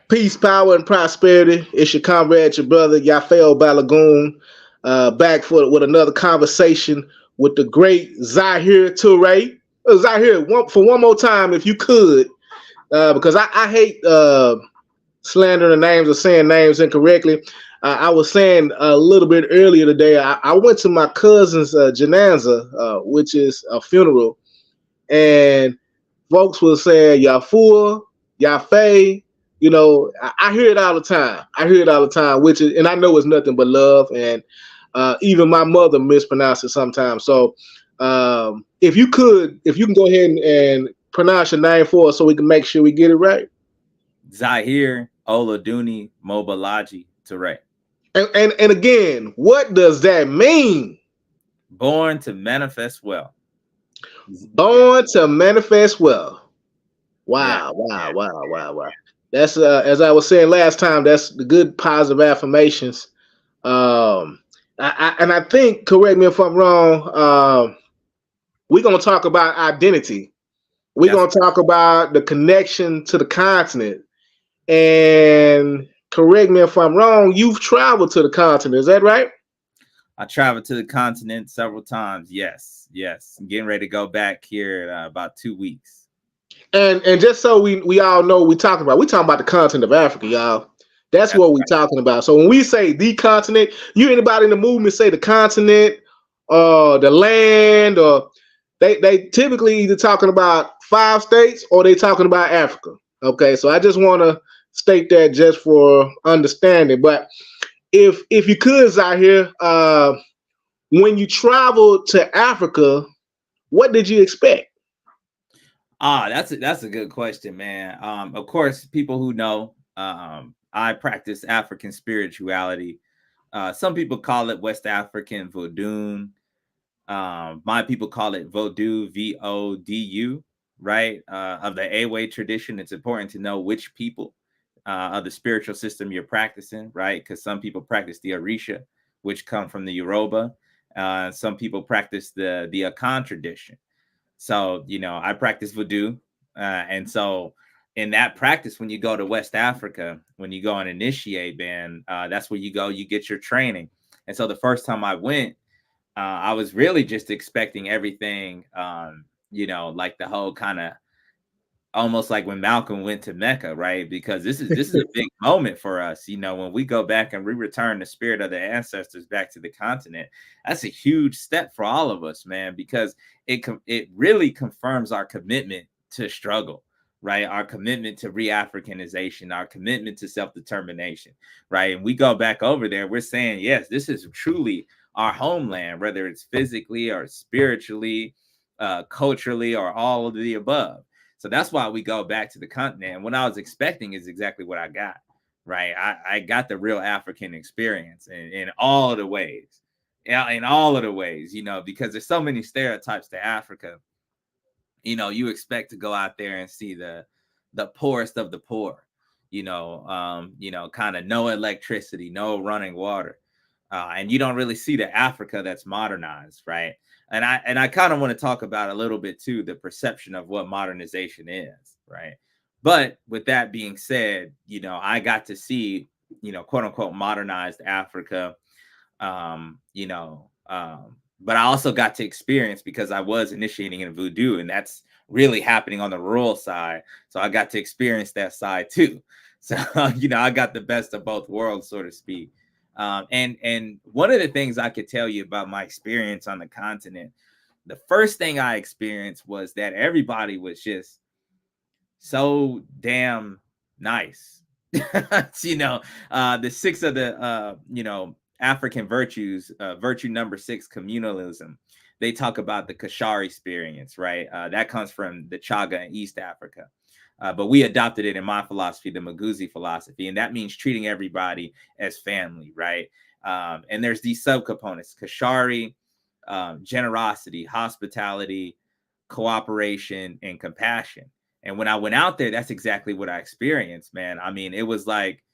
Peace, power, and prosperity. It's your comrade, your brother, Yafeuh Balogun, back with another conversation with the great Zahir Toure. Zahir, for one more time, if you could, because I hate slandering names or saying names incorrectly. I was saying a little bit earlier today, I went to my cousin's janaza, which is a funeral, and folks will say Yafua, Yafe. I hear it all the time. Which is, and I know it's nothing but love. And even my mother mispronounced it sometimes. So if you can go ahead and pronounce your name for us so we can make sure we get it right. Zahir Oladuni Mobalaji Toure. And again, what does that mean? Born to manifest well. Born to manifest well. Wow, yeah. Wow. That's as I was saying last time, that's the good positive affirmations. I think, correct me if I'm wrong, we're going to talk about identity. We're going to talk about the connection to the continent. And correct me if I'm wrong, you've traveled to the continent. Is that right? I traveled to the continent several times. Yes. I'm getting ready to go back here in about 2 weeks. And just so we all know what we're talking about the continent of Africa, y'all. That's what we're talking about. So when we say the continent, you anybody in the movement say the continent, the land, or they typically either talking about 5 states or they talking about Africa. Okay, so I just want to state that just for understanding. But if you could, Zahir, when you traveled to Africa, what did you expect? That's a good question, man. Of course, people who know, I practice African spirituality. Some people call it West African Vodun. My people call it Vodou, Vodu, right? Of the Awe tradition, it's important to know which people of the spiritual system you're practicing, right? Because some people practice the Orisha, which come from the Yoruba. Some people practice the Akan tradition. So, I practice voodoo. And so in that practice, when you go to West Africa, when you go and initiate, man, that's where you go, you get your training. And so the first time I went, I was really just expecting everything, like the whole kind of almost like when Malcolm went to Mecca, right? Because this is a big moment for us. When we go back and we return the spirit of the ancestors back to the continent, that's a huge step for all of us, man, because it really confirms our commitment to struggle, right? Our commitment to re-Africanization, our commitment to self-determination, right? And we go back over there, we're saying, yes, this is truly our homeland, whether it's physically or spiritually, culturally, or all of the above. So that's why we go back to the continent. And what I was expecting is exactly what I got, right? I got the real African experience in all of the ways. Yeah, in all of the ways, because there's so many stereotypes to Africa. You expect to go out there and see the poorest of the poor, kind of no electricity, no running water. And you don't really see the Africa that's modernized, right? And I kind of want to talk about a little bit too, the perception of what modernization is, right? But with that being said, I got to see, quote unquote, modernized Africa, but I also got to experience, because I was initiating in voodoo, and that's really happening on the rural side. So I got to experience that side too. So, I got the best of both worlds, so to speak. And one of the things I could tell you about my experience on the continent, the first thing I experienced was that everybody was just so damn nice. The 6 of the, African virtues, virtue number 6, communalism. They talk about the Kashar experience, right? That comes from the Chaga in East Africa. But we adopted it in my philosophy, the Maguzi philosophy, and that means treating everybody as family, right? And there's these subcomponents: Kashari, generosity, hospitality, cooperation, and compassion. And when I went out there, that's exactly what I experienced, man. I mean, it was like,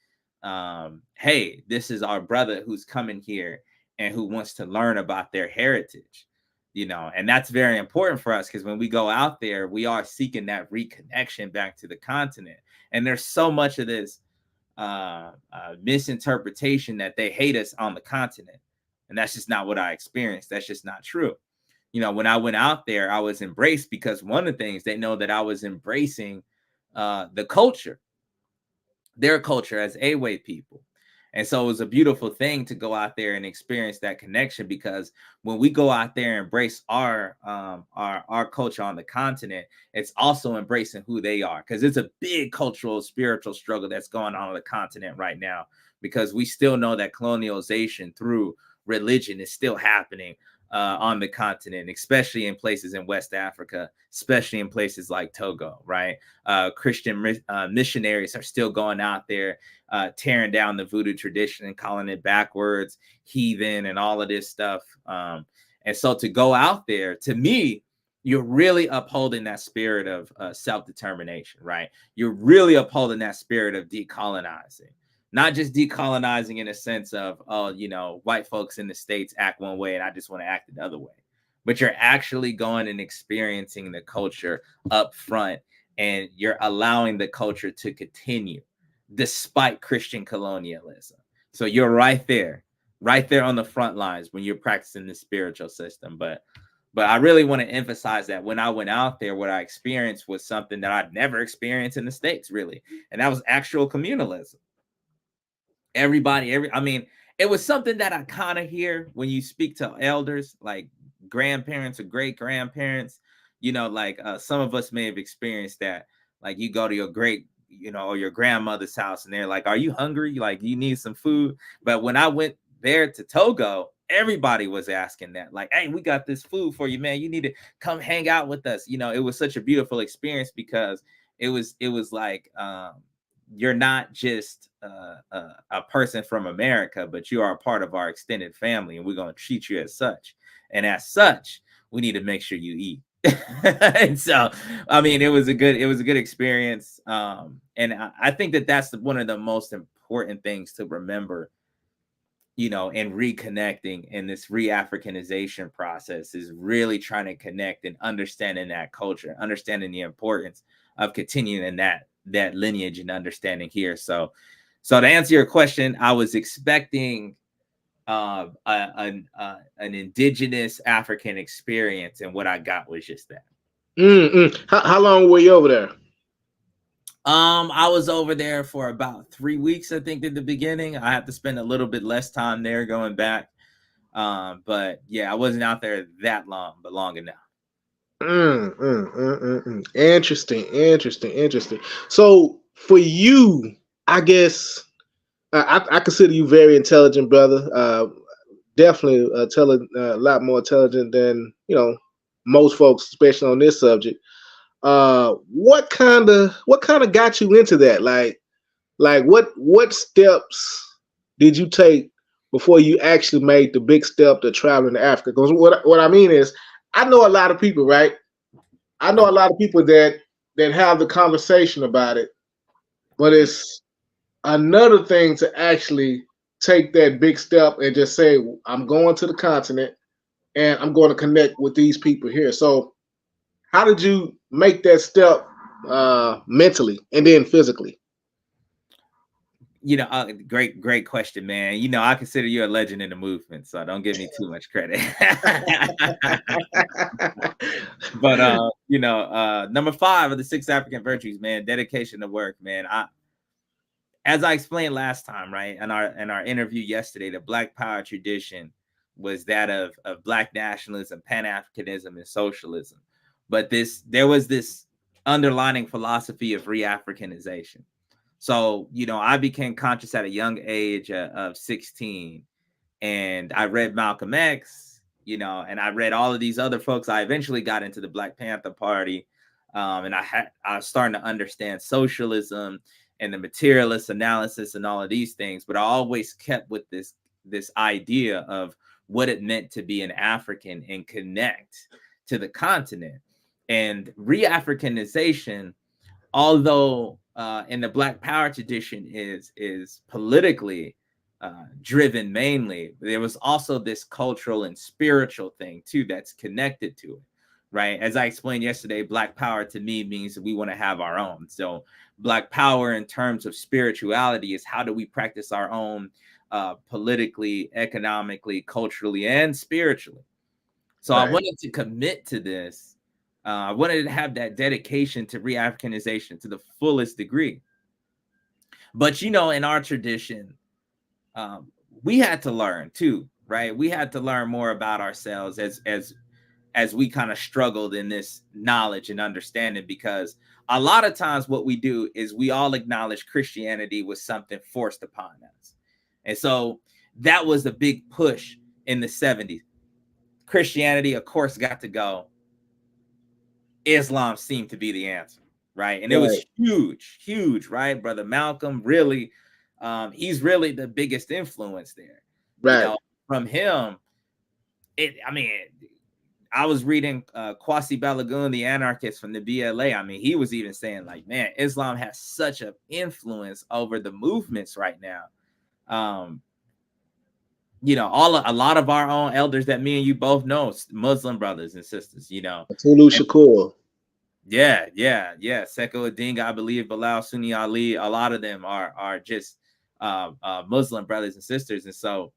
hey, this is our brother who's coming here and who wants to learn about their heritage. And that's very important for us, because when we go out there, we are seeking that reconnection back to the continent. And there's so much of this misinterpretation that they hate us on the continent. And that's just not what I experienced. That's just not true. When I went out there, I was embraced because one of the things they know that I was embracing the culture, their culture as Awe people. And so it was a beautiful thing to go out there and experience that connection, because when we go out there and embrace our culture on the continent, it's also embracing who they are, because it's a big cultural, spiritual struggle that's going on the continent right now, because we still know that colonialization through religion is still happening on the continent, especially in places in West Africa, especially in places like Togo, right? Christian missionaries are still going out there tearing down the voodoo tradition and calling it backwards, heathen, and all of this stuff. And so to go out there, to me, you're really upholding that spirit of self-determination, right? You're really upholding that spirit of decolonizing. Not just decolonizing in a sense of, oh, white folks in the States act one way and I just want to act another way. But you're actually going and experiencing the culture up front, and you're allowing the culture to continue despite Christian colonialism. So you're right there on the front lines when you're practicing the spiritual system. But I really want to emphasize that when I went out there, what I experienced was something that I'd never experienced in the States, really. And that was actual communalism. It was something that I kind of hear when you speak to elders, like grandparents or great grandparents. Some of us may have experienced that. Like, you go to your great, or your grandmother's house, and they're like, "Are you hungry? Like, you need some food?" But when I went there to Togo, everybody was asking that. Like, "Hey, we got this food for you, man. You need to come hang out with us." It was such a beautiful experience, because it was like, you're not just a person from America, but you are a part of our extended family, and we're going to treat you as such. And as such, we need to make sure you eat. And so, it was a good experience. And I think that that's one of the most important things to remember, and reconnecting in this re-Africanization process, is really trying to connect and understanding that culture, understanding the importance of continuing that lineage and understanding here. So to answer your question, I was expecting an indigenous African experience, and what I got was just that. How long were you over there? I was over there for about 3 weeks, I think, in the beginning. I had to spend a little bit less time there going back. But yeah, I wasn't out there that long, but long enough. Interesting. So for you, I guess I consider you very intelligent, brother. Definitely a lot more intelligent than most folks, especially on this subject. What kind of got you into that? Like what steps did you take before you actually made the big step to traveling to Africa? Because what I mean is, I know a lot of people, right? I know a lot of people that have the conversation about it, but it's another thing to actually take that big step and just say, I'm going to the continent and I'm going to connect with these people here. So how did you make that step mentally and then physically? Great question, man. I consider you a legend in the movement, so don't give me too much credit. But number 5 of the 6 African virtues, man, dedication to work, man. As I explained last time, right, in our interview yesterday, the Black Power tradition was that of Black nationalism, Pan-Africanism, and socialism. But there was this underlining philosophy of re-Africanization. So, I became conscious at a young age of 16, and I read Malcolm X, and I read all of these other folks. I eventually got into the Black Panther Party, and I was starting to understand socialism and the materialist analysis and all of these things. But I always kept with this idea of what it meant to be an African and connect to the continent. And re-Africanization, although in the Black Power tradition is politically driven mainly, there was also this cultural and spiritual thing too that's connected to it, right? As I explained yesterday, Black power to me means that we want to have our own. So Black power in terms of spirituality is how do we practice our own politically, economically, culturally, and spiritually. So I Right. wanted to commit to this. I wanted to have that dedication to re-Africanization to the fullest degree. But in our tradition, um, we had to learn too, right? We had to learn more about ourselves as we kind of struggled in this knowledge and understanding, because a lot of times what we do is we all acknowledge Christianity was something forced upon us. And so that was a big push in the 70s. Christianity, of course, got to go. Islam seemed to be the answer, right? And it Right. was huge, huge, right? Brother Malcolm really, he's really the biggest influence there. Right. From him, I mean, I was reading Kwasi Balogun, the anarchist from the BLA. I mean, he was even saying like, man, Islam has such an influence over the movements right now. A lot of our own elders that me and you both know, Muslim brothers and sisters, Tulu Shakur. Yeah. Seko Adinga, I believe, Bilal Sunni Ali, a lot of them are just Muslim brothers and sisters. And so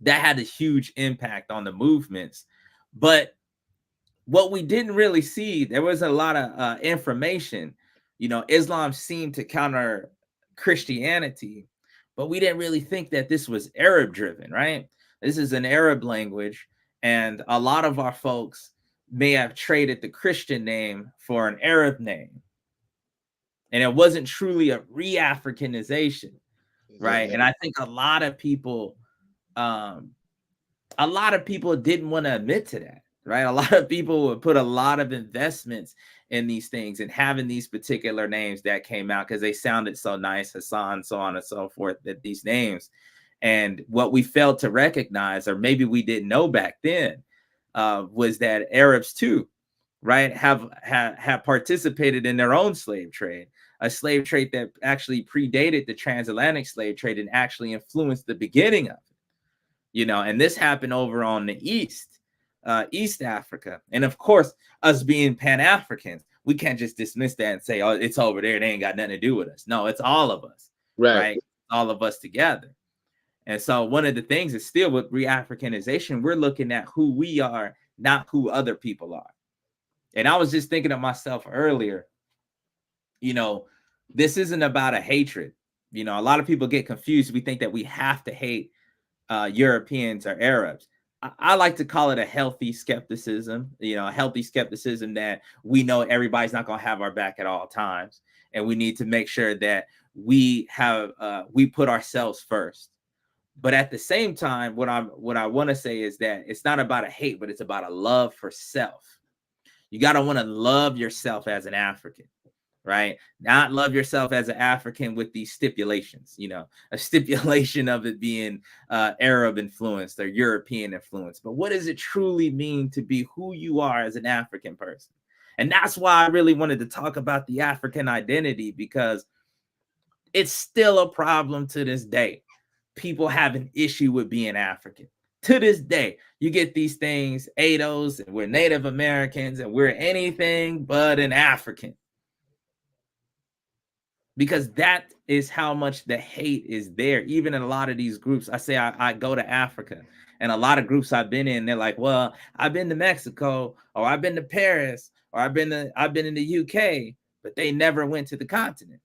that had a huge impact on the movements. But what we didn't really see, there was a lot of information. Islam seemed to counter Christianity, but we didn't really think that this was Arab driven, right? This is an Arab language, and a lot of our folks may have traded the Christian name for an Arab name, and it wasn't truly a re-Africanization, right? And I think a lot of people didn't want to admit to that, right? A lot of people would put a lot of investments in these things and having these particular names that came out because they sounded so nice, Hassan, so on and so forth, that these names. And what we failed to recognize, or maybe we didn't know back then, was that Arabs too, right, have participated in their own slave trade, a slave trade that actually predated the transatlantic slave trade and actually influenced the beginning of it. And this happened over on the East Africa. And of course, us being Pan-Africans, we can't just dismiss that and say, oh, it's over there. They ain't got nothing to do with us. No, it's all of us, right? All of us together. And so one of the things is still with re-Africanization, we're looking at who we are, not who other people are. And I was just thinking of myself earlier, this isn't about a hatred. A lot of people get confused. We think that we have to hate Europeans or Arabs. I like to call it a healthy skepticism, a healthy skepticism that we know everybody's not going to have our back at all times. And we need to make sure that we put ourselves first. But at the same time, what I want to say is that it's not about a hate, but it's about a love for self. You got to want to love yourself as an African, right? Not love yourself as an African with these stipulations, a stipulation of it being Arab influenced or European influenced. But what does it truly mean to be who you are as an African person? And that's why I really wanted to talk about the African identity, because it's still a problem to this day. People have an issue with being African. To this day, you get these things, ADOs, and we're Native Americans, and we're anything but an African. Because that is how much the hate is there. Even in a lot of these groups, I say I go to Africa, and a lot of groups I've been in, they're like, well, I've been to Mexico, or I've been to Paris, or I've been in the UK, but they never went to the continent.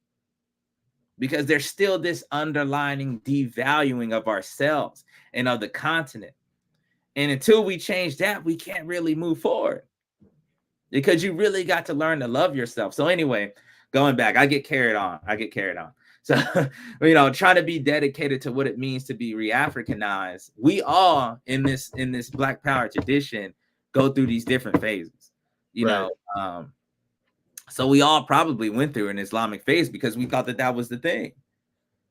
Because there's still this underlining devaluing of ourselves and of the continent. And until we change that, we can't really move forward, because you really got to learn to love yourself. So anyway, going back, I get carried on. So, trying to be dedicated to what it means to be re-Africanized. We all in this Black Power tradition go through these different phases, so we all probably went through an Islamic phase because we thought that was the thing.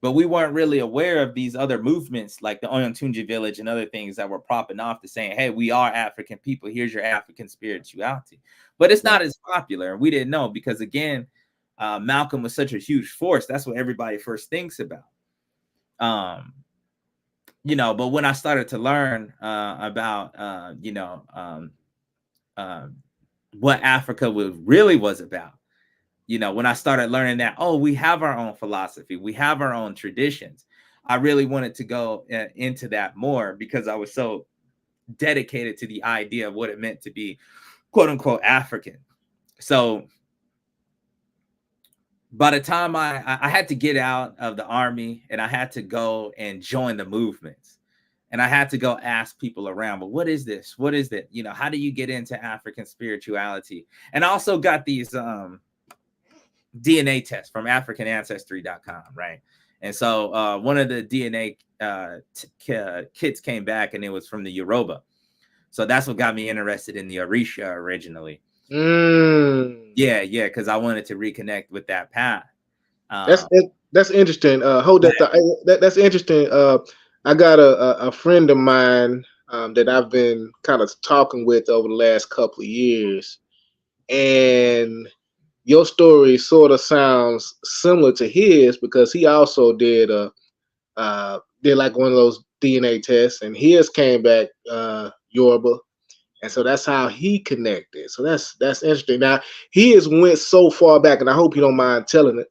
But we weren't really aware of these other movements like the Oyantunji village and other things that were propping off to saying, hey, we are African people. Here's your African spirituality. But it's not as popular. And we didn't know because, again, Malcolm was such a huge force. That's what everybody first thinks about. But when I started to learn about, um, what Africa really was about. When I started learning that, oh, we have our own philosophy, we have our own traditions. I really wanted to go into that more because I was so dedicated to the idea of what it meant to be quote unquote African. So by the time I had to get out of the army and I had to go and join the movements, and I had to go ask people around, but what is this? What is that? How do you get into African spirituality? And I also got these DNA tests from AfricanAncestry.com, right? And so one of the DNA kits came back, and it was from the Yoruba. So that's what got me interested in the Orisha originally. Yeah, because I wanted to reconnect with that path. That's interesting. Hold that thought. That's interesting. I got a friend of mine that I've been kind of talking with over the last couple of years, and your story sort of sounds similar to his because he also did like one of those DNA tests, and his came back Yoruba. And so that's how he connected. So that's interesting. Now he has went so far back, and I hope you don't mind telling it.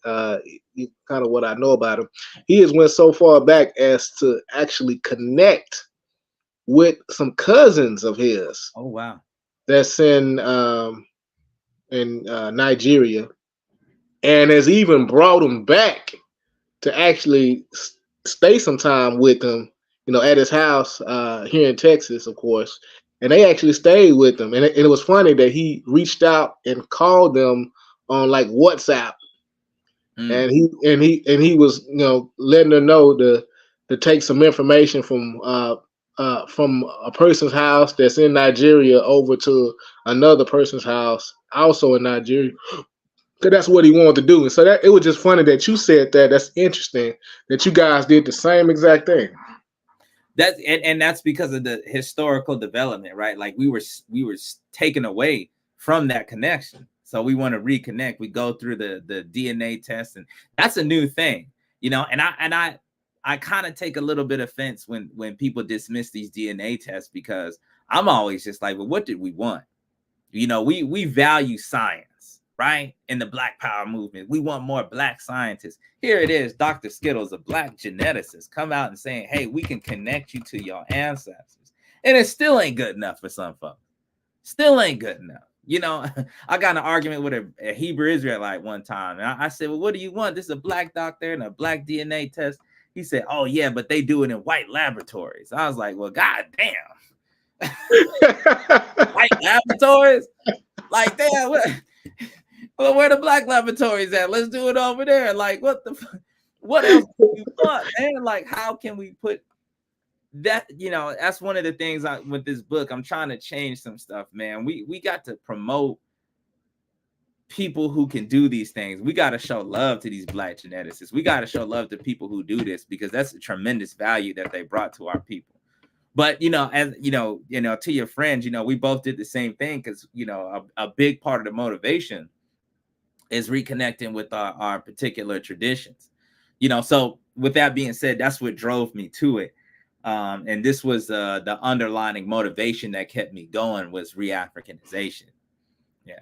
Kind of what I know about him. He has went so far back as to actually connect with some cousins of his. Oh wow! That's in Nigeria, and has even brought him back to actually stay some time with him. At his house here in Texas, of course. And they actually stayed with him, and it was funny that he reached out and called them on like WhatsApp, and he was letting her know to take some information from a person's house that's in Nigeria over to another person's house also in Nigeria, because that's what he wanted to do. And so it was just funny that you said that. That's interesting that you guys did the same exact thing. And that's because of the historical development, right? Like we were taken away from that connection, so we want to reconnect. We go through the DNA test, and that's a new thing, And I kind of take a little bit of offense when people dismiss these DNA tests, because I'm always just like, well, what did we want? We value science. Right? In the Black Power movement, we want more Black scientists. Here it is, Dr. Skittles, a Black geneticist, come out and saying, hey, we can connect you to your ancestors. And it still ain't good enough for some folks. Still ain't good enough. I got in an argument with a Hebrew Israelite one time. And I said, well, what do you want? This is a Black doctor and a Black DNA test. He said, oh, yeah, but they do it in white laboratories. I was like, well, God damn. White laboratories? Like, damn, well, where the Black laboratories at? Let's do it over there. Like, what else do you want, man? Like, how can we put that? That's one of the things with this book. I'm trying to change some stuff, man. We got to promote people who can do these things. We got to show love to these Black geneticists. We got to show love to people who do this, because that's a tremendous value that they brought to our people. But as to your friends, we both did the same thing, because a big part of the motivation is reconnecting with our particular traditions. So with that being said, that's what drove me to it. And this was the underlying motivation that kept me going, was re-Africanization. Yeah.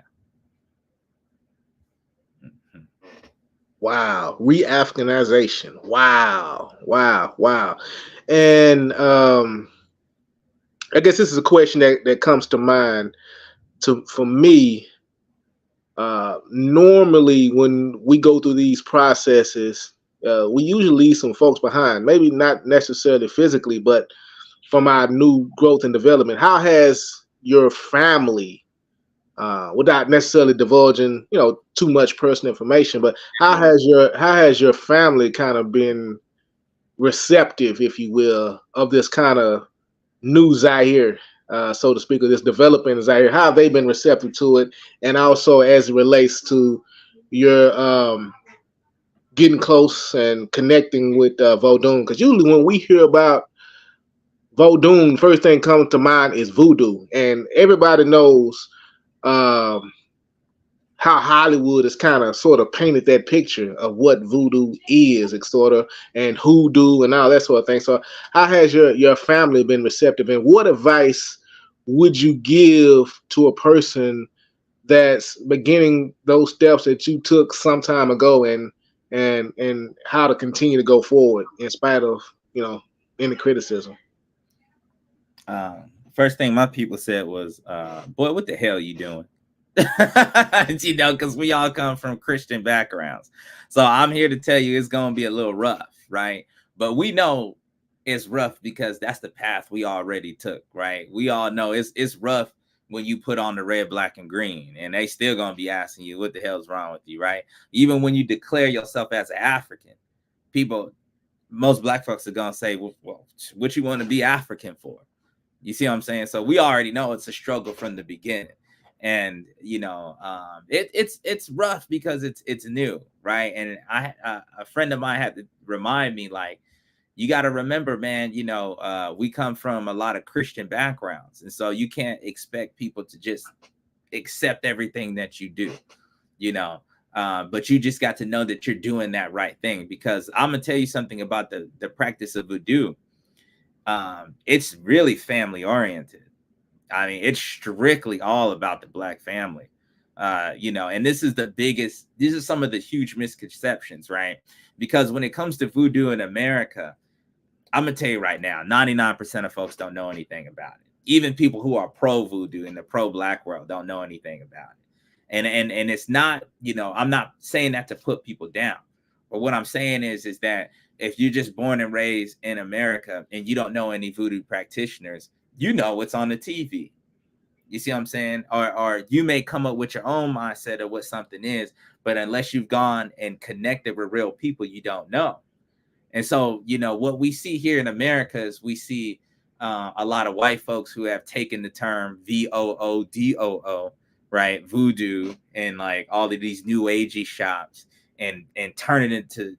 Mm-hmm. Wow. Re-Africanization. Wow. And I guess this is a question that comes to mind for me. Normally when we go through these processes, we usually leave some folks behind, maybe not necessarily physically, but from our new growth and development. How has your family, without necessarily divulging, too much personal information, but how has your family kind of been receptive, if you will, of this kind of new Zahir, so to speak, of this developing Zahir? How have they been receptive to it? And also as it relates to your getting close and connecting with Vodun? Because usually when we hear about Vodun, first thing comes to mind is voodoo. And everybody knows how Hollywood has kind of sort of painted that picture of what voodoo is, and hoodoo and all that sort of thing. So how has your family been receptive, and what advice would you give to a person that's beginning those steps that you took some time ago, and how to continue to go forward in spite of, any criticism? First thing my people said was, boy, what the hell are you doing? Because we all come from Christian backgrounds. So I'm here to tell you it's going to be a little rough, right? But we know it's rough because that's the path we already took, right? We all know it's rough when you put on the red, black, and green, and they still going to be asking you what the hell's wrong with you, right? Even when you declare yourself as an African, people, most black folks are going to say, well, what you want to be African for? You see what I'm saying? So we already know it's a struggle from the beginning. And it's rough because it's new, right? And a friend of mine had to remind me, like, you got to remember, man, we come from a lot of Christian backgrounds, and so you can't expect people to just accept everything that you do, but you just got to know that you're doing that right thing. Because I'm gonna tell you something about the practice of voodoo. It's really family oriented. I mean, it's strictly all about the Black family, and these are some of the huge misconceptions, right? Because when it comes to voodoo in America, I'm going to tell you right now, 99% of folks don't know anything about it. Even people who are pro voodoo in the pro Black world don't know anything about it. And it's not, I'm not saying that to put people down. But what I'm saying is that if you're just born and raised in America and you don't know any voodoo practitioners, what's on the TV. You see what I'm saying? Or you may come up with your own mindset of what something is, but unless you've gone and connected with real people, you don't know. And so, what we see here in America is we see a lot of white folks who have taken the term VOODOO, right? Voodoo, and like all of these new agey shops and turn it into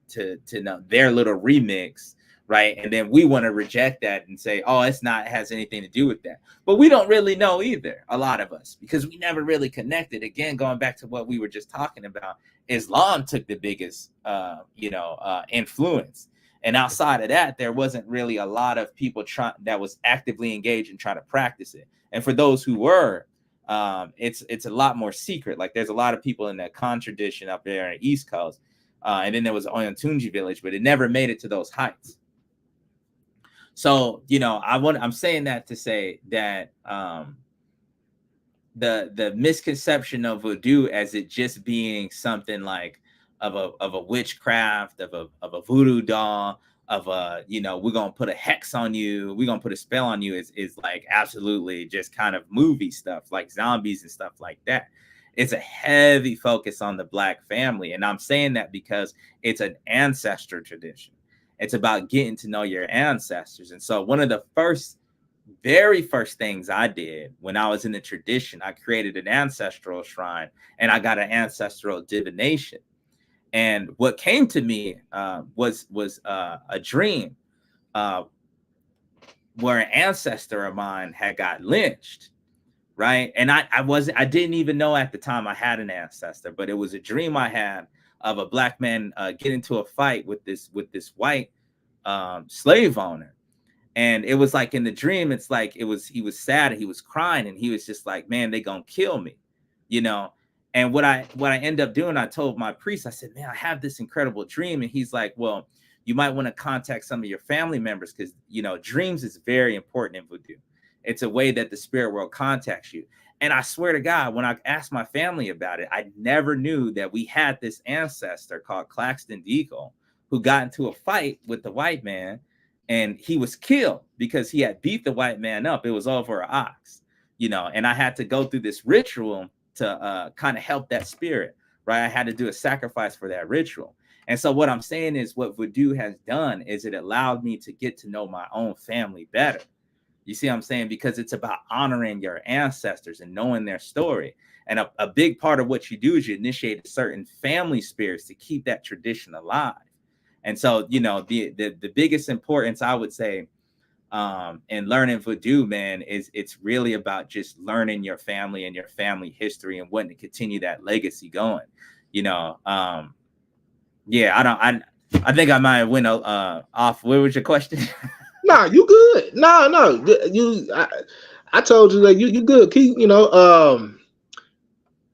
their little remix, right? And then we want to reject that and say, oh, it has anything to do with that. But we don't really know either, a lot of us, because we never really connected. Again, going back to what we were just talking about, Islam took the biggest, influence. And outside of that, there wasn't really a lot of people that was actively engaged in trying to practice it. And for those who were, it's a lot more secret. Like there's a lot of people in that Khan tradition up there on the East Coast. And then there was Oyantunji village, but it never made it to those heights. So, I'm saying that to say that the misconception of voodoo as it just being something like of a witchcraft, of a voodoo doll, of we're gonna put a hex on you, we're gonna put a spell on you, is like absolutely just kind of movie stuff, like zombies and stuff like that. It's a heavy focus on the Black family. And I'm saying that because it's an ancestor tradition. It's about getting to know your ancestors. And so one of the very first things I did when I was in the tradition, I created an ancestral shrine and I got an ancestral divination. And what came to me was a dream where an ancestor of mine had got lynched, right? And I didn't even know at the time I had an ancestor, but it was a dream I had of a Black man get into a fight with this white slave owner. And it was like in the dream, it's like he was sad and he was crying and he was just like, man, they gonna kill me, And what I end up doing, I told my priest, I said, man, I have this incredible dream. And he's like, well, you might want to contact some of your family members because, dreams is very important in voodoo. It's a way that the spirit world contacts you. And I swear to God, when I asked my family about it, I never knew that we had this ancestor called Claxton Deagle who got into a fight with the white man. And he was killed because he had beat the white man up. It was over an ox, and I had to go through this ritual to kind of help that spirit, right? I had to do a sacrifice for that ritual. And so what I'm saying is what voodoo has done is it allowed me to get to know my own family better. You see what I'm saying? Because it's about honoring your ancestors and knowing their story. And a big part of what you do is you initiate certain family spirits to keep that tradition alive. And so, the biggest importance, I would say, in learning voodoo, man, is it's really about just learning your family and your family history and wanting to continue that legacy going. I think I might have went off. What was your question? Nah, you good. No, I told you that you good. Keep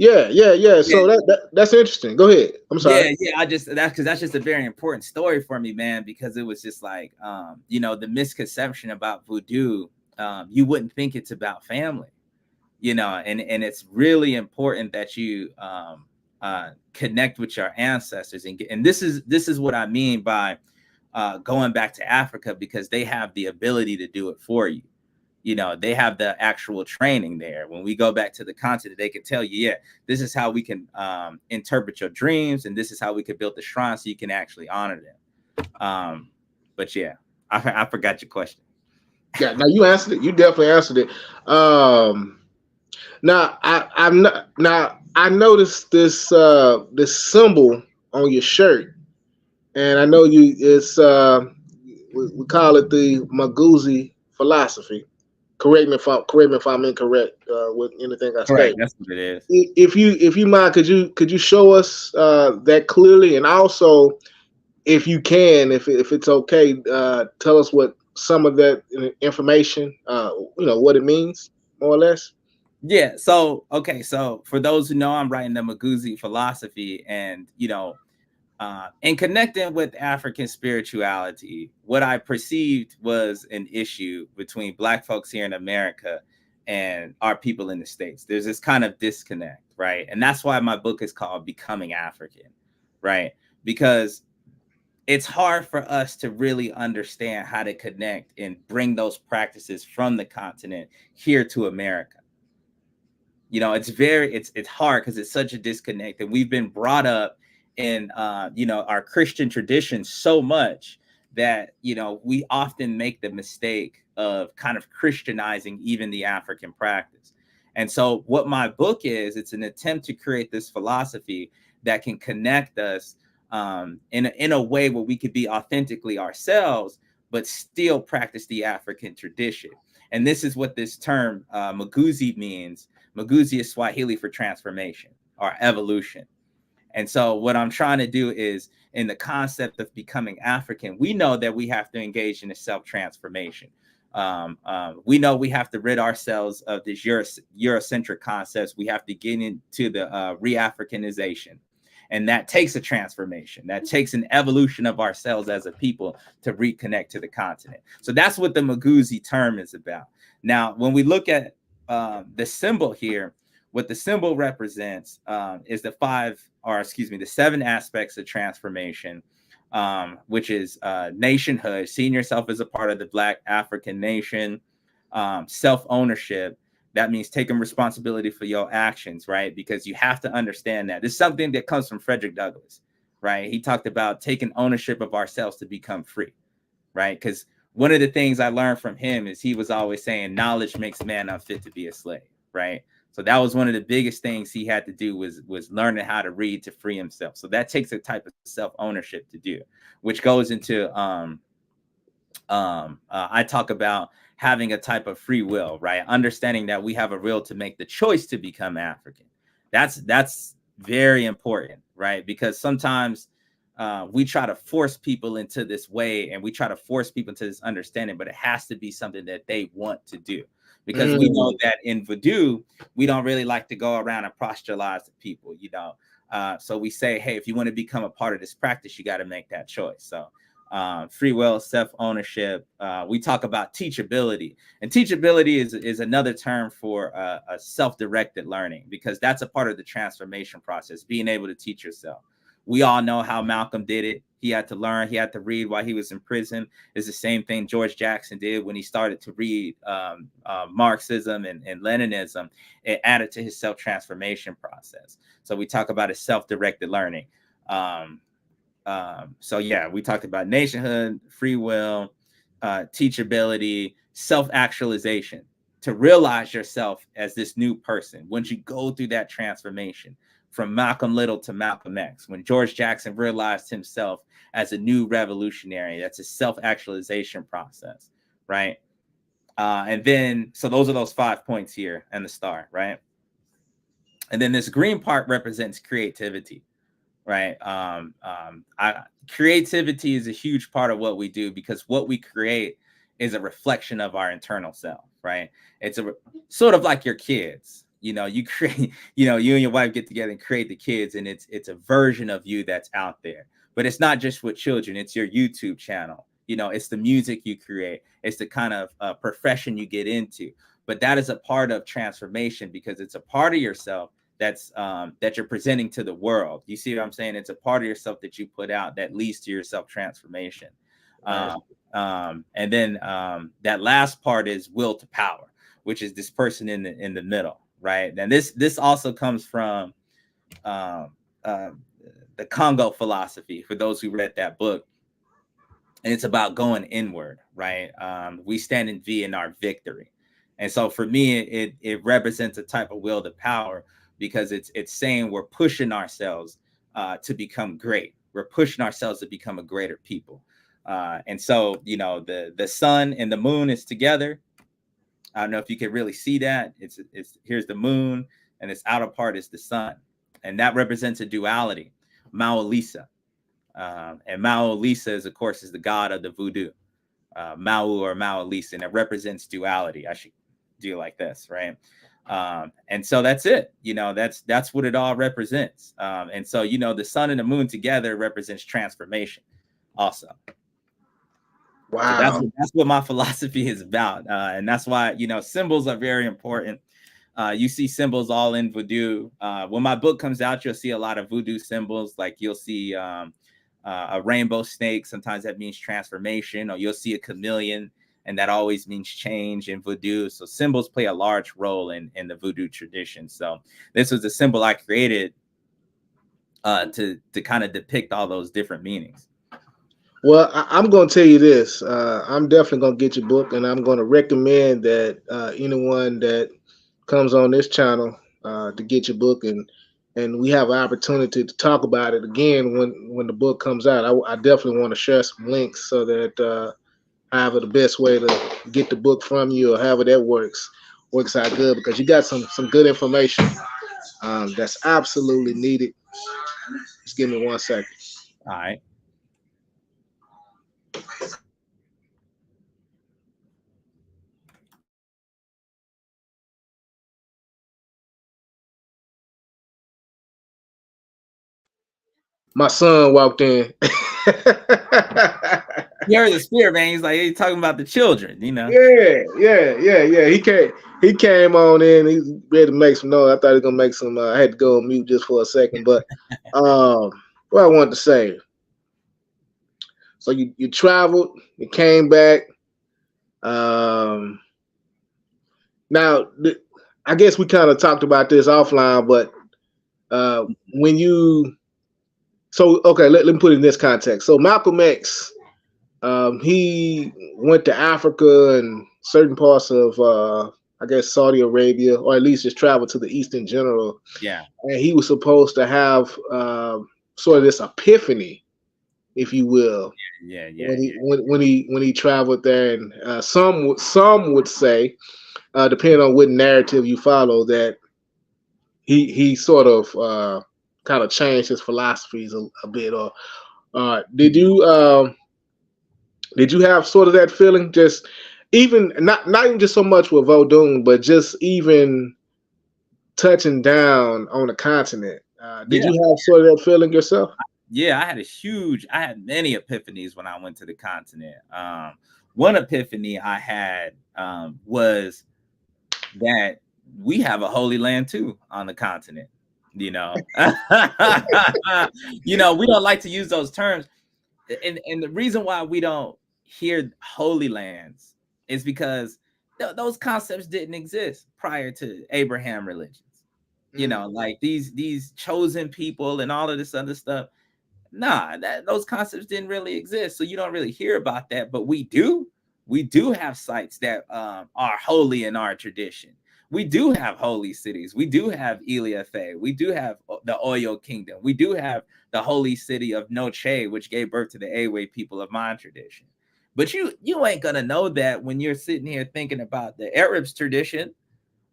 yeah. Yeah, So that's interesting. Go ahead. I'm sorry. yeah. I just that's because that's just a very important story for me, man. Because it was just like, the misconception about voodoo. You wouldn't think it's about family, and it's really important that you connect with your ancestors and this is what I mean by going back to Africa, because they have the ability to do it for you. They have the actual training there. When we go back to the continent, they can tell you, yeah, this is how we can interpret your dreams, and this is how we could build the shrine so you can actually honor them. But yeah, I forgot your question. Yeah, now you answered it. You definitely answered it. Now I noticed this symbol on your shirt, and I know we call it the Maguzi philosophy. Correct me if I'm incorrect with anything I Correct. state. That's what it is. If you mind, could you show us that clearly, and also if you can, if it's okay, tell us what some of that information, what it means, more or less. Yeah. So, okay. So, for those who know, I'm writing the Maguzi philosophy, and in connecting with African spirituality, what I perceived was an issue between Black folks here in America and our people in the States. There's this kind of disconnect, right? And that's why my book is called Becoming African, right? Because it's hard for us to really understand how to connect and bring those practices from the continent here to America. It's hard because it's such a disconnect, and we've been brought up in our Christian tradition so much that we often make the mistake of kind of Christianizing even the African practice. And so what my book is, it's an attempt to create this philosophy that can connect us in a way where we could be authentically ourselves but still practice the African tradition. And this is what this term Maguzi means. Maguzi is Swahili for transformation or evolution. And so what I'm trying to do is, in the concept of becoming African, we know that we have to engage in a self-transformation. We know we have to rid ourselves of this Eurocentric concepts. We have to get into the re-Africanization. And that takes a transformation. That takes an evolution of ourselves as a people to reconnect to the continent. So that's what the Maguzi term is about. Now, when we look at the symbol here, what the symbol represents is the seven aspects of transformation, which is nationhood, seeing yourself as a part of the Black African nation, self-ownership. That means taking responsibility for your actions, right? Because you have to understand that this is something that comes from Frederick Douglass, right? He talked about taking ownership of ourselves to become free, right? Because one of the things I learned from him is he was always saying knowledge makes man unfit to be a slave, right? So that was one of the biggest things he had to do was learning how to read to free himself. So that takes a type of self-ownership to do, which goes into I talk about having a type of free will, right? Understanding that we have a will to make the choice to become African. That's very important, right? Because sometimes we try to force people into this way, and we try to force people into this understanding, but it has to be something that they want to do. Because we know that in voodoo, we don't really like to go around and proselytize to people, so we say, hey, if you want to become a part of this practice, you got to make that choice. So free will, self-ownership. We talk about teachability, and teachability is another term for a self-directed learning, because that's a part of the transformation process, being able to teach yourself. We all know how Malcolm did it. He had to learn. He had to read while he was in prison. It's the same thing George Jackson did when he started to read Marxism and Leninism. It added to his self-transformation process. So we talk about his self-directed learning. So yeah, we talked about nationhood, free will, teachability, self-actualization, to realize yourself as this new person. Once you go through that transformation from Malcolm Little to Malcolm X, when George Jackson realized himself as a new revolutionary, that's a self-actualization process, right? And then, so those are those 5 points here and the star, right? And then this green part represents creativity, right? Creativity is a huge part of what we do, because what we create is a reflection of our internal self, right? It's a sort of like your kids. You create, you and your wife get together and create the kids, and it's a version of you that's out there. But it's not just with children, it's your YouTube channel. It's the music you create, it's the kind of profession you get into. But that is a part of transformation, because it's a part of yourself that you're presenting to the world. You see what I'm saying? It's a part of yourself that you put out that leads to your self transformation. And then that last part is will to power, which is this person in the middle, right? And this also comes from the Congo philosophy, for those who read that book. And it's about going inward, right? We stand in V in our victory. And so for me, it represents a type of will to power, because it's saying we're pushing ourselves to become great. We're pushing ourselves to become a greater people. And so, the sun and the moon is together. I don't know if you can really see that. It's here's the moon, and this outer part is the sun. And that represents a duality, Mao Lisa. And Mao Lisa is, of course, is the god of the voodoo, Mao or Mao Lisa, and it represents duality. I should do like this, right? And so that's it. That's what it all represents. And so, the sun and the moon together represents transformation also. Wow. So that's what my philosophy is about. And that's why, symbols are very important. You see symbols all in voodoo. When my book comes out, you'll see a lot of voodoo symbols. Like you'll see a rainbow snake. Sometimes that means transformation, or you'll see a chameleon, and that always means change in voodoo. So symbols play a large role in the voodoo tradition. So this was a symbol I created to kind of depict all those different meanings. Well, I'm going to tell you this. I'm definitely going to get your book, and I'm going to recommend that anyone that comes on this channel to get your book, and we have an opportunity to talk about it again when the book comes out. I definitely want to share some links so that however the best way to get the book from you, or however that works out good, because you got some good information that's absolutely needed. Just give me 1 second. All right. My son walked in. You heard the spirit, man. He's like, he's talking about the children, Yeah. He came on in. He's ready to make some noise. I thought he was gonna make some. I had to go on mute just for a second, but what I wanted to say. So you traveled, you came back. Now I guess we kind of talked about this offline, but when you okay, let me put it in this context. So Malcolm X. He went to Africa and certain parts of, I guess, Saudi Arabia, or at least just traveled to the East in general. Yeah. And he was supposed to have sort of this epiphany, if you will. Yeah. When he traveled there, and some would say, depending on what narrative you follow, that he sort of kind of changed his philosophies a bit. Or did you have sort of that feeling, just even not even just so much with Vodun, but just even touching down on the continent? Did you have sort of that feeling yourself? Yeah, I had many epiphanies when I went to the continent. One epiphany I had was that we have a holy land too on the continent. We don't like to use those terms. And the reason why we don't hear holy lands is because those concepts didn't exist prior to Abraham religions. Like these chosen people and all of this other stuff. Nah, those concepts didn't really exist. So you don't really hear about that, but we do have sites that are holy in our tradition. We do have holy cities. We do have Yafeuh. We do have the Oyo Kingdom. We do have the holy city of Noche, which gave birth to the Awe people of my tradition. But you ain't gonna know that when you're sitting here thinking about the Arabs' tradition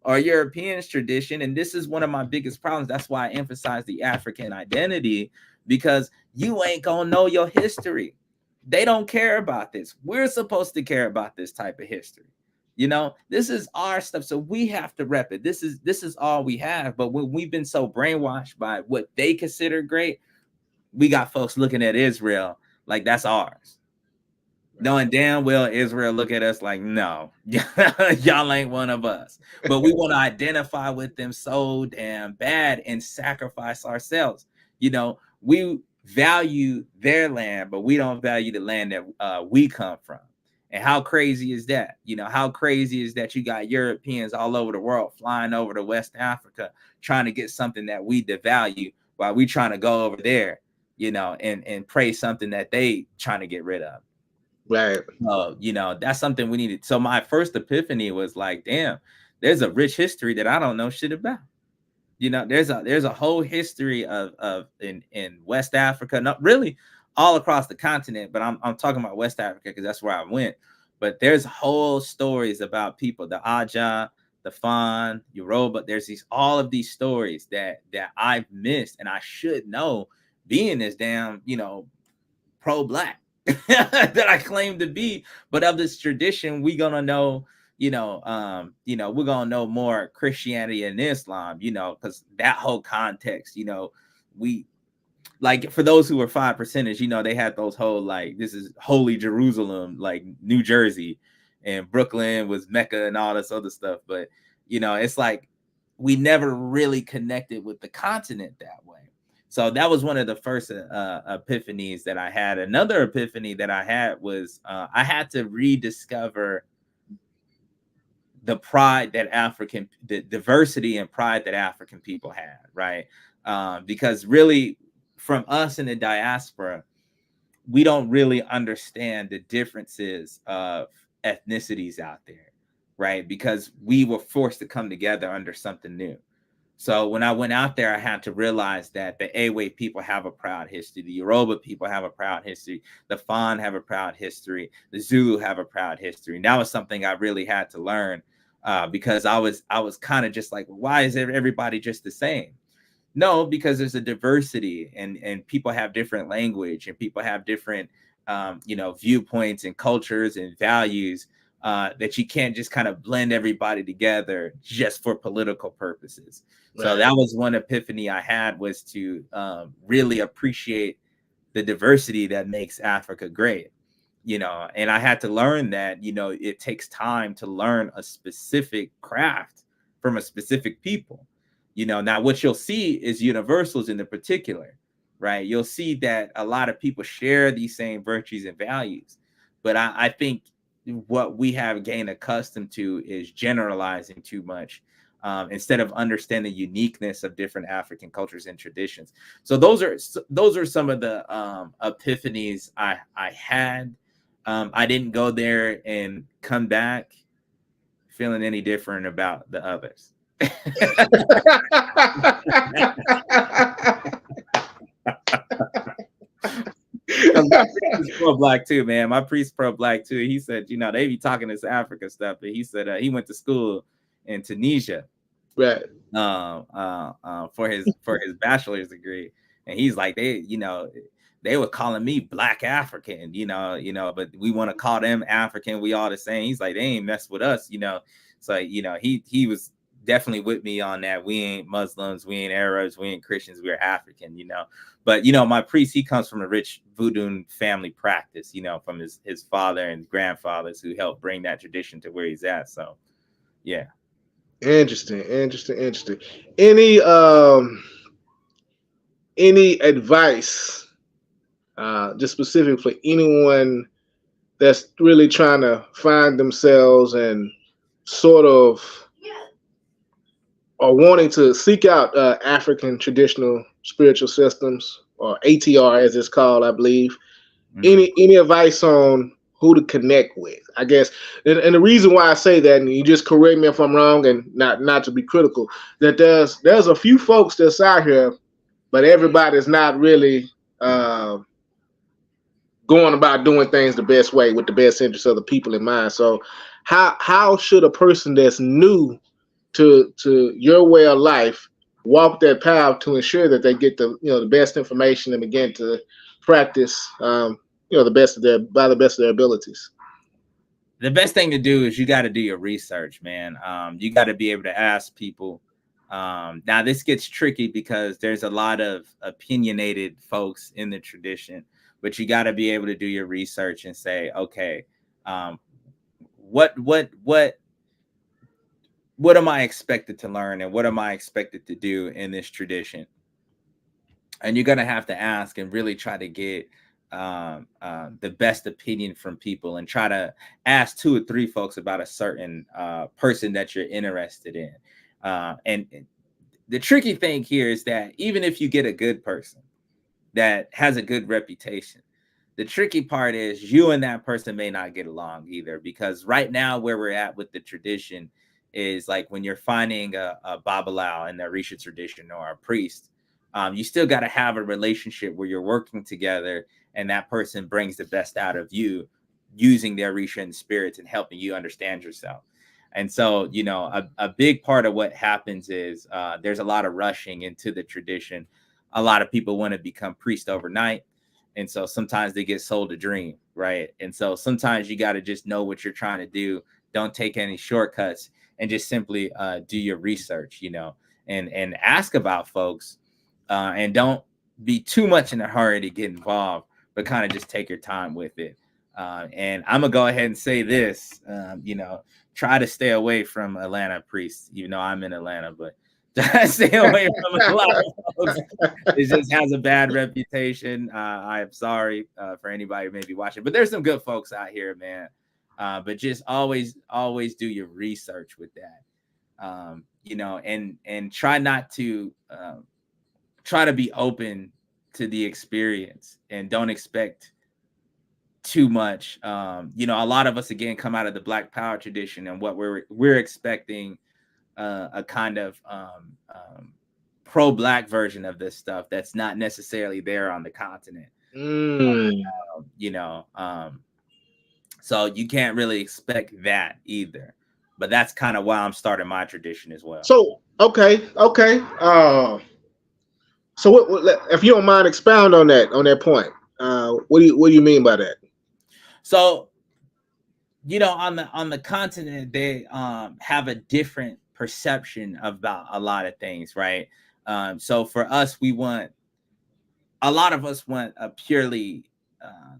or Europeans' tradition. And this is one of my biggest problems. That's why I emphasize the African identity, because you ain't gonna know your history. They don't care about this. We're supposed to care about this type of history. You know, this is our stuff, so we have to rep it. This is all we have. But when we've been so brainwashed by what they consider great, we got folks looking at Israel like that's ours, knowing damn well Israel look at us like, no, y'all ain't one of us. But we want to identify with them so damn bad and sacrifice ourselves. You know, we value their land, but we don't value the land that we come from. And how crazy is that? You know, how crazy is that you got Europeans all over the world flying over to West Africa trying to get something that we devalue while we trying to go over there, you know, and praise something that they trying to get rid of. Right. You know, that's something we needed. So my first epiphany was like, damn, there's a rich history that I don't know shit about. You know, there's a whole history of in West Africa, not really all across the continent, but I'm talking about West Africa because that's where I went. But there's whole stories about people, the Aja, the Fan, Yoruba. There's all of these stories that I've missed and I should know, being this damn, you know, pro-black that I claim to be. But of this tradition, we're gonna know, we're gonna know more Christianity and Islam, you know, because that whole context, you know, we like, for those who were 5%ers, you know, they had those whole like, this is holy Jerusalem, like New Jersey, and Brooklyn was Mecca and all this other stuff. But you know, it's like we never really connected with the continent that way. So that was one of the first epiphanies that I had. Another epiphany that I had was I had to rediscover the pride that the diversity and pride that African people had, right? Because really, from us in the diaspora, we don't really understand the differences of ethnicities out there, right? Because we were forced to come together under something new. So when I went out there, I had to realize that the Awe people have a proud history. The Yoruba people have a proud history. The Fan have a proud history. The Zulu have a proud history. And that was something I really had to learn because I was kind of just like, why is everybody just the same? No, because there's a diversity and people have different language and people have different, viewpoints and cultures and values that you can't just kind of blend everybody together just for political purposes. Right. So that was one epiphany I had, was to really appreciate the diversity that makes Africa great, you know, and I had to learn that, you know, it takes time to learn a specific craft from a specific people. You know, now what you'll see is universals in the particular, right? You'll see that a lot of people share these same virtues and values. But I think what we have gained accustomed to is generalizing too much instead of understanding the uniqueness of different African cultures and traditions. So those are some of the epiphanies I had. I didn't go there and come back feeling any different about the others. My priest is pro-black too, man. My priest pro-black too. He said, you know, they be talking this Africa stuff, but he said he went to school in Tunisia, right? For his bachelor's degree, and he's like, they were calling me Black African, you know, but we want to call them African. We all the same. He's like, they ain't mess with us, you know. So, you know, he was definitely with me on that. We ain't Muslims, we ain't Arabs, we ain't Christians, we're African, you know. But, you know, my priest, he comes from a rich voodoo family practice, you know, from his father and grandfathers who helped bring that tradition to where he's at. So, yeah. Interesting. Any advice, just specific for anyone that's really trying to find themselves and sort of are wanting to seek out African traditional spiritual systems, or ATR as it's called, I believe? Mm-hmm. Any advice on who to connect with? I guess, and the reason why I say that, and you just correct me if I'm wrong, and not to be critical, that there's a few folks that's out here, but everybody's not really going about doing things the best way with the best interest of the people in mind. So how should a person that's new to your way of life walk that path to ensure that they get the best information and begin to practice the best of their abilities? The best thing to do is you got to do your research, man. You got to be able to ask people. Now this gets tricky because there's a lot of opinionated folks in the tradition, but you got to be able to do your research and say, okay, um, what what am I expected to learn and what am I expected to do in this tradition? And you're gonna have to ask and really try to get the best opinion from people, and try to ask 2 or 3 folks about a certain person that you're interested in. And the tricky thing here is that even if you get a good person that has a good reputation, the tricky part is you and that person may not get along either, because right now where we're at with the tradition is like when you're finding a babalao in the Orisha tradition or a priest, you still got to have a relationship where you're working together and that person brings the best out of you using their Orisha and spirits and helping you understand yourself. And so, a big part of what happens is there's a lot of rushing into the tradition. A lot of people want to become priest overnight. And so sometimes they get sold a dream, right? And so sometimes you got to just know what you're trying to do. Don't take any shortcuts, and just simply do your research, and ask about folks, and don't be too much in a hurry to get involved, but kind of just take your time with it. And I'm gonna go ahead and say this, try to stay away from Atlanta priests, even though I'm in Atlanta, but stay away from a lot of folks. It just has a bad reputation. I am sorry for anybody who may be watching, but there's some good folks out here, man. But just always do your research with that, and try not to try to be open to the experience, and don't expect too much. A lot of us again come out of the Black Power tradition, and what we're expecting a kind of pro-Black version of this stuff that's not necessarily there on the continent. Mm. So you can't really expect that either. But that's kind of why I'm starting my tradition as well. So okay. So if you don't mind, expound on that point. What do you mean by that? So on the continent, they have a different perception about a lot of things, right? So for us, a lot of us want a purely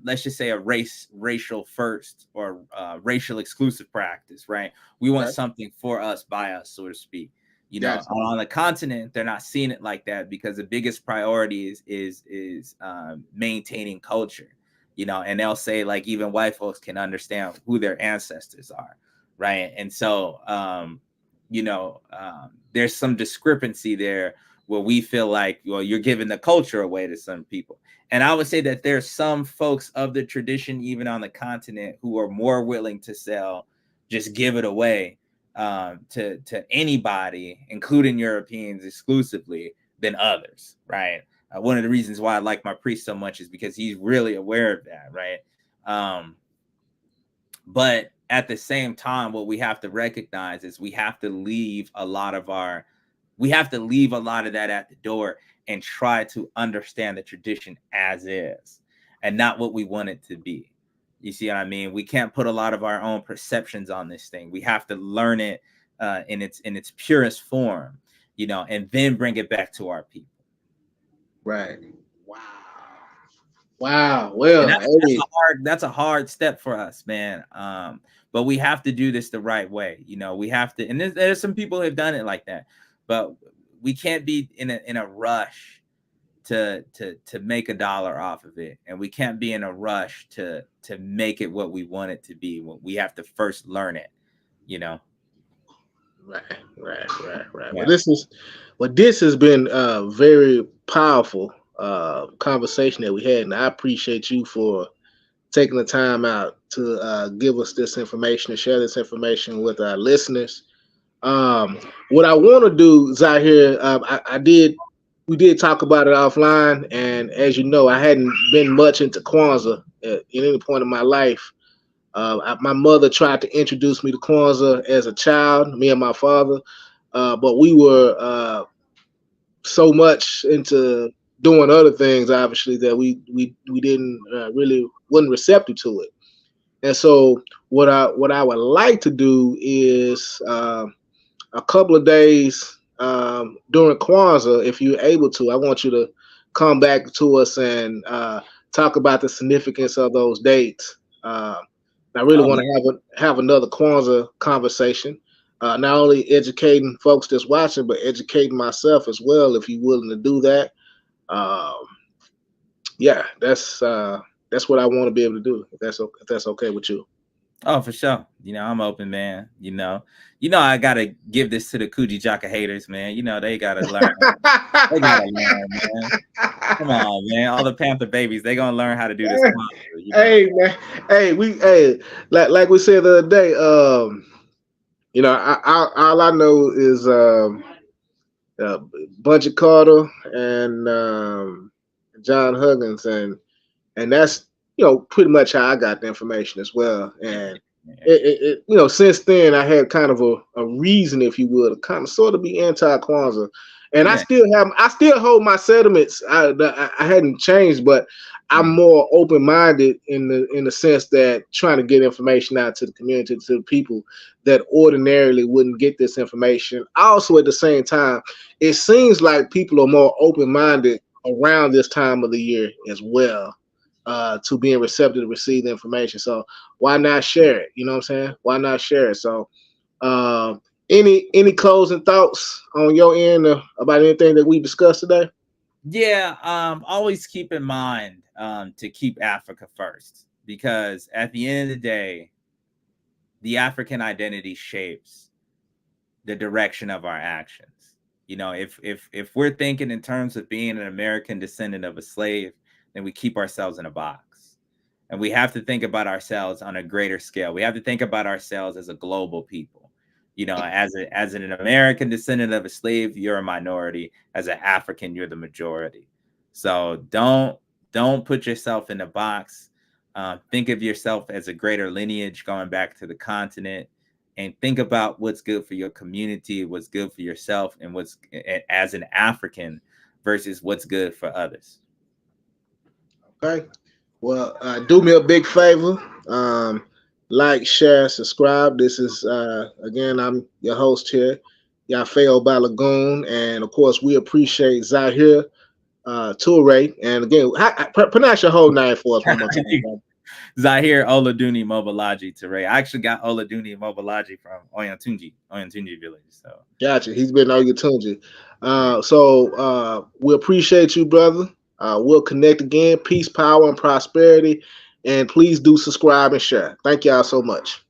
let's just say a racial first, or racial exclusive practice, right? We want Okay. something for us, by us, so to speak. Gotcha. On the continent, they're not seeing it like that, because the biggest priority is maintaining culture. And they'll say, like, even white folks can understand who their ancestors are, right? And so there's some discrepancy there, where we feel like, well, you're giving the culture away to some people. And I would say that there's some folks of the tradition, even on the continent, who are more willing to just give it away to anybody, including Europeans exclusively, than others, right? One of the reasons why I like my priest so much is because he's really aware of that, right? But at the same time, what we have to recognize is we have to leave a lot of that at the door, and try to understand the tradition as is, and not what we want it to be. You see what I mean? We can't put a lot of our own perceptions on this thing. We have to learn it in its purest form, and then bring it back to our people. Right. Wow. Wow. And Well, hey. that's a hard step for us, man. But we have to do this the right way. We have to, and there's some people who have done it like that, but we can't be in a rush to make $1 off of it, and we can't be in a rush to make it what we want it to be. We have to first learn it. Right. Yeah. Well, this has been a very powerful conversation that we had, and I appreciate you for taking the time out to give us this information and share this information with our listeners. What I want to do, Zahir, we did talk about it offline, and as you know, I hadn't been much into Kwanzaa at any point in my life. My mother tried to introduce me to Kwanzaa as a child, me and my father, but we were so much into doing other things, obviously, that we didn't really wasn't receptive to it. And so what I would like to do is a couple of days during Kwanzaa, if you're able to. I want you to come back to us and talk about the significance of those dates. I really Oh want yeah, to have another Kwanzaa conversation, not only educating folks that's watching, but educating myself as well. If you're willing to do that, um, yeah, that's what I want to be able to do. If that's okay with you. oh for sure. I'm open, man. I gotta give this to the Coogee Jocka haters, man. They gotta learn. They gotta learn, man. Come on, man. All the Panther babies, they gonna learn how to do this Kwanzaa. Hey man, hey, like we said the other day. All I know is Bunchy Carter and John Huggins, and that's pretty much how I got the information as well. And Yeah. since then I had kind of a reason, if you would, to kind of sort of be anti-Kwanzaa. And Yeah. I still hold my sentiments. I hadn't changed, but I'm Mhm. more open-minded in the sense that trying to get information out to the community, to the people that ordinarily wouldn't get this information. Also, at the same time, it seems like people are more open-minded around this time of the year as well, to being receptive to receive the information. So why not share it? You know what I'm saying? Why not share it? So um, any closing thoughts on your end about anything that we discussed today? Yeah, always keep in mind to keep Africa first, because at the end of the day, the African identity shapes the direction of our actions. If we're thinking in terms of being an American descendant of a slave, then we keep ourselves in a box. And we have to think about ourselves on a greater scale. We have to think about ourselves as a global people. As an American descendant of a slave, you're a minority. As an African, you're the majority. So don't put yourself in a box. Think of yourself as a greater lineage going back to the continent, and think about what's good for your community, what's good for yourself, and what's as an African versus what's good for others. Okay. Well, do me a big favor. Like, share, subscribe. This is again, I'm your host here, Yafeuh Balogun, and of course, we appreciate Zahir Toure. And again, pronounce your whole name for us one more time, brother. Zahir Oladuni Mobalaji Toure. I actually got Oladuni Mobalaji from Oyantunji village. So Gotcha. He's been on your Tunji. yeah. We appreciate you, brother. We'll connect again. Peace, power, and prosperity. And please do subscribe and share. Thank y'all so much.